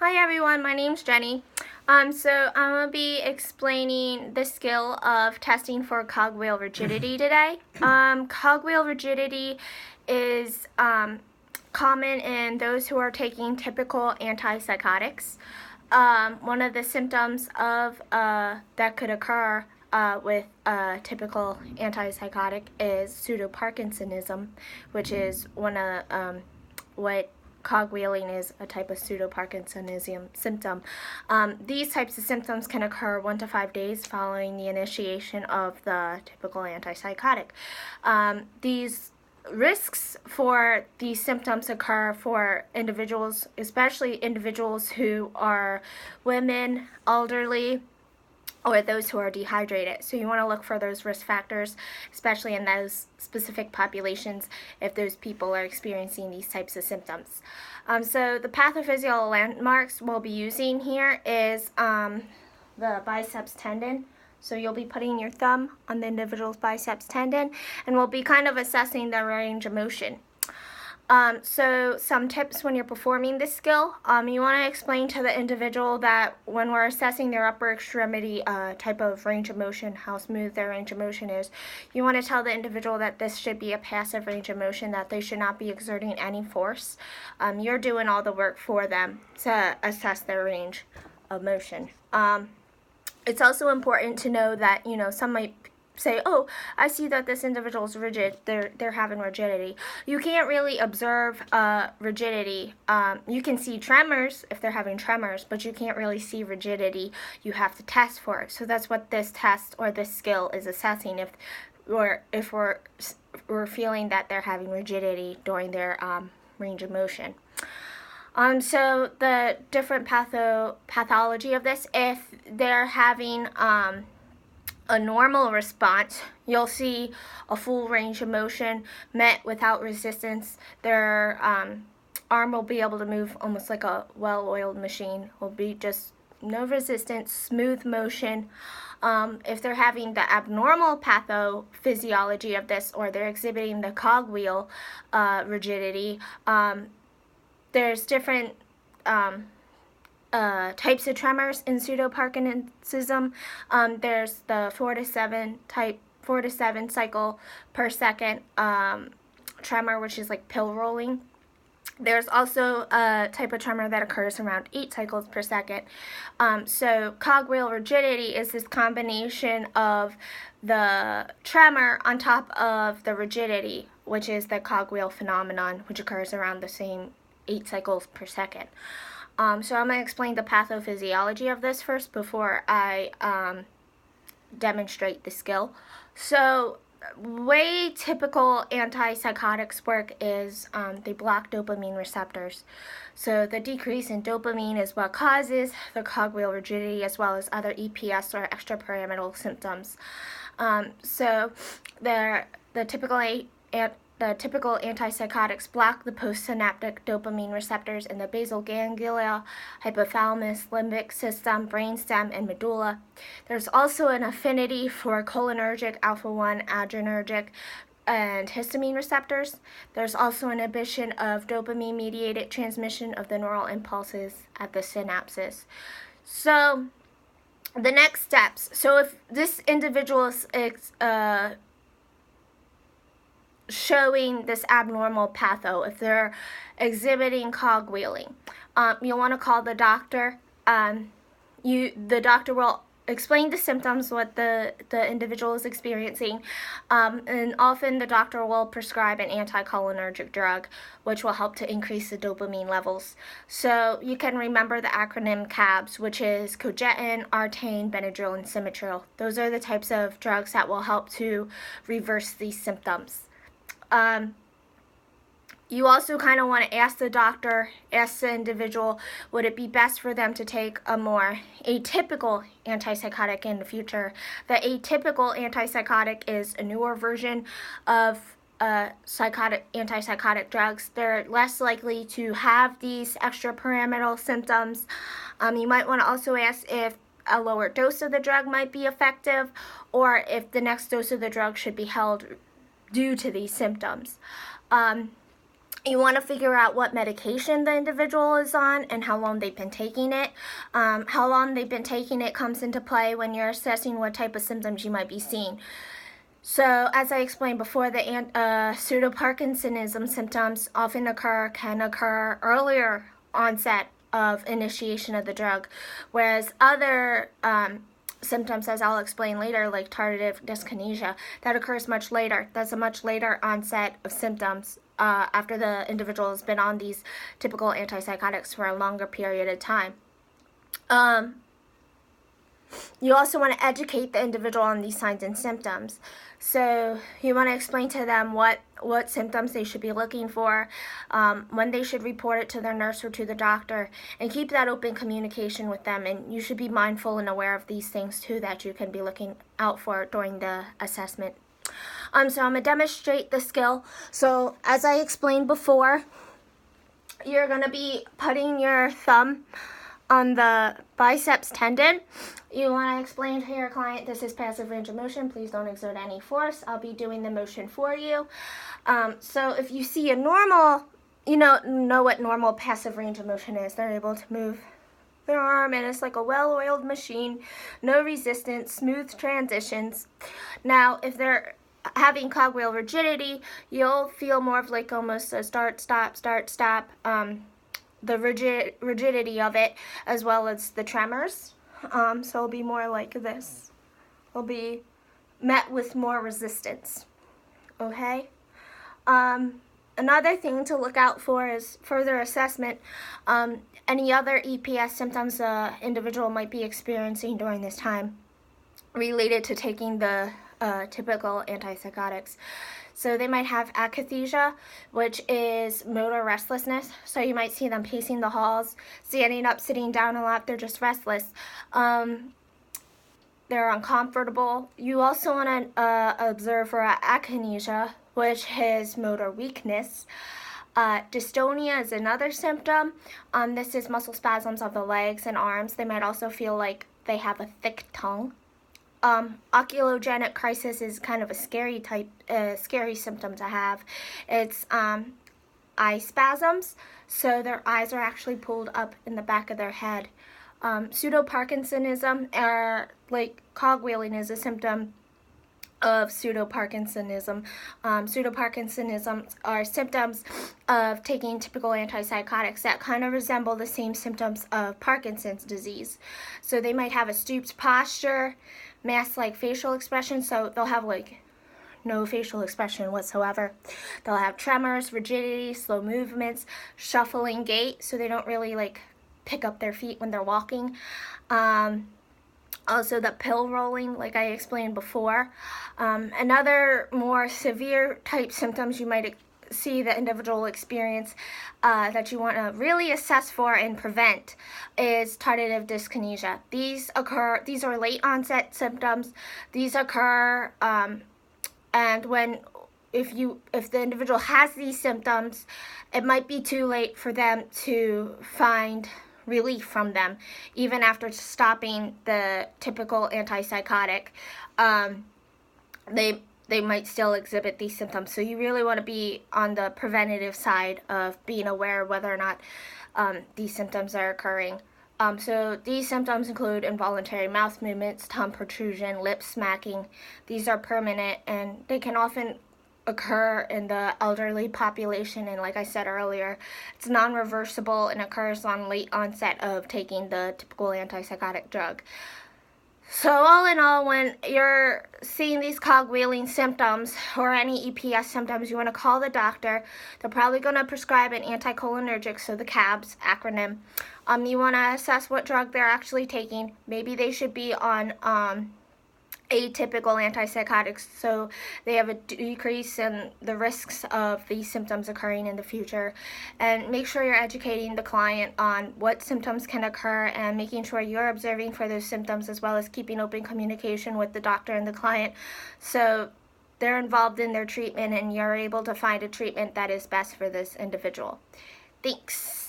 Hi everyone, my name's Jenny. So I'm going to be explaining the skill of testing for cogwheel rigidity today. Cogwheel rigidity is common in those who are taking typical antipsychotics. One of the symptoms of that could occur with typical antipsychotic is pseudo-Parkinsonism, which is one of what cogwheeling is a type of pseudo-Parkinsonism symptom. These types of symptoms can occur 1 to 5 days following the initiation of the typical antipsychotic. These risks for these symptoms occur for individuals, especially individuals who are women, elderly, or those who are dehydrated. So you want to look for those risk factors, especially in those specific populations if those people are experiencing these types of symptoms. So the pathophysiological landmarks we'll be using here is the biceps tendon. So you'll be putting your thumb on the individual's biceps tendon, and we'll be kind of assessing the range of motion. So some tips when you're performing this skill, you want to explain to the individual that when we're assessing their upper extremity type of range of motion, how smooth their range of motion is, you want to tell the individual that this should be a passive range of motion, that they should not be exerting any force. You're doing all the work for them to assess their range of motion. It's also important to know that, some might say, oh, I see that this individual is rigid, they're having rigidity. You can't really observe rigidity. You can see tremors if they're having tremors, but you can't really see rigidity. You have to test for it. So that's what this test or this skill is assessing, if we're feeling that they're having rigidity during their range of motion. So the different pathology of this, if they're having a normal response, you'll see a full range of motion met without resistance. Their arm will be able to move almost like a well-oiled machine. Will be just no resistance, smooth motion. If they're having the abnormal pathophysiology of this, or they're exhibiting the cogwheel rigidity, there's different types of tremors in pseudo-Parkinsonism. There's the 4 to 7 cycle per second tremor, which is like pill rolling. There's also a type of tremor that occurs around 8 cycles per second. So cogwheel rigidity is this combination of the tremor on top of the rigidity, which is the cogwheel phenomenon, which occurs around the same 8 cycles per second. So I'm going to explain the pathophysiology of this first before I demonstrate the skill. So way typical antipsychotics work is they block dopamine receptors. So the decrease in dopamine is what causes the cogwheel rigidity, as well as other EPS or extrapyramidal symptoms. So the typical antipsychotics block the postsynaptic dopamine receptors in the basal ganglia, hypothalamus, limbic system, brainstem, and medulla. There's also an affinity for cholinergic, alpha-1 adrenergic, and histamine receptors. There's also inhibition of dopamine-mediated transmission of the neural impulses at the synapses. So the next steps. So if this individual is showing this abnormal patho, if they're exhibiting cogwheeling, you'll want to call the doctor. The doctor will explain the symptoms, what the individual is experiencing, and often the doctor will prescribe an anticholinergic drug, which will help to increase the dopamine levels. So you can remember the acronym CABS, which is cogetin, artane, Benadryl, and Simitril. Those are the types of drugs that will help to reverse these symptoms. You also kind of want to ask the individual, would it be best for them to take a more atypical antipsychotic in the future? The atypical antipsychotic is a newer version of antipsychotic drugs. They're less likely to have these extrapyramidal symptoms. You might want to also ask if a lower dose of the drug might be effective, or if the next dose of the drug should be held due to these symptoms. You want to figure out what medication the individual is on and how long they've been taking it. How long they've been taking it comes into play when you're assessing what type of symptoms you might be seeing. So, as I explained before, the pseudoparkinsonism symptoms often can occur earlier onset of initiation of the drug, whereas other symptoms, as I'll explain later, like tardive dyskinesia, that occurs much later. That's a much later onset of symptoms after the individual has been on these typical antipsychotics for a longer period of time. You also want to educate the individual on these signs and symptoms. So you want to explain to them what symptoms they should be looking for, when they should report it to their nurse or to the doctor, and keep that open communication with them. And you should be mindful and aware of these things too that you can be looking out for during the assessment. So I'm going to demonstrate the skill. So as I explained before, you're going to be putting your thumb on the biceps tendon. You want to explain to your client, this is passive range of motion. Please don't exert any force. I'll be doing the motion for you. So if you see a normal, you know what normal passive range of motion is. They're able to move their arm, and it's like a well-oiled machine, no resistance, smooth transitions. Now, if they're having cogwheel rigidity, you'll feel more of like almost a start, stop, the rigidity of it, as well as the tremors. So it'll be more like this. It'll be met with more resistance. Okay? Another thing to look out for is further assessment. Any other EPS symptoms the individual might be experiencing during this time related to taking the typical antipsychotics. So they might have akathisia, which is motor restlessness. So you might see them pacing the halls, standing up, sitting down a lot. They're just restless. They're uncomfortable. You also want to observe for akinesia, which is motor weakness. Dystonia is another symptom. This is muscle spasms of the legs and arms. They might also feel like they have a thick tongue. Oculogenic crisis is kind of a scary symptom to have. It's eye spasms, so their eyes are actually pulled up in the back of their head. Pseudoparkinsonism, or like cogwheeling, is a symptom of pseudoparkinsonism. Pseudoparkinsonism are symptoms of taking typical antipsychotics that kind of resemble the same symptoms of Parkinson's disease. So they might have a stooped posture, mask-like facial expression, so they'll have like no facial expression whatsoever. They'll have tremors, rigidity, slow movements, shuffling gait, so they don't really like pick up their feet when they're walking. Also the pill rolling, like I explained before. Another more severe type symptoms you might see the individual experience that you want to really assess for and prevent is tardive dyskinesia. These are late onset symptoms. These occur and if the individual has these symptoms, it might be too late for them to find relief from them, even after stopping the typical antipsychotic. They might still exhibit these symptoms. So you really want to be on the preventative side of being aware whether or not these symptoms are occurring. So these symptoms include involuntary mouth movements, tongue protrusion, lip smacking. These are permanent, and they can often occur in the elderly population, and like I said earlier, it's non-reversible and occurs on late onset of taking the typical antipsychotic drug. So all in all, when you're seeing these cogwheeling symptoms or any EPS symptoms, you want to call the doctor. They're probably going to prescribe an anticholinergic, so the CABS acronym. You want to assess what drug they're actually taking. Maybe they should be on atypical antipsychotics, so they have a decrease in the risks of these symptoms occurring in the future. And make sure you're educating the client on what symptoms can occur and making sure you're observing for those symptoms, as well as keeping open communication with the doctor and the client so they're involved in their treatment and you're able to find a treatment that is best for this individual. Thanks.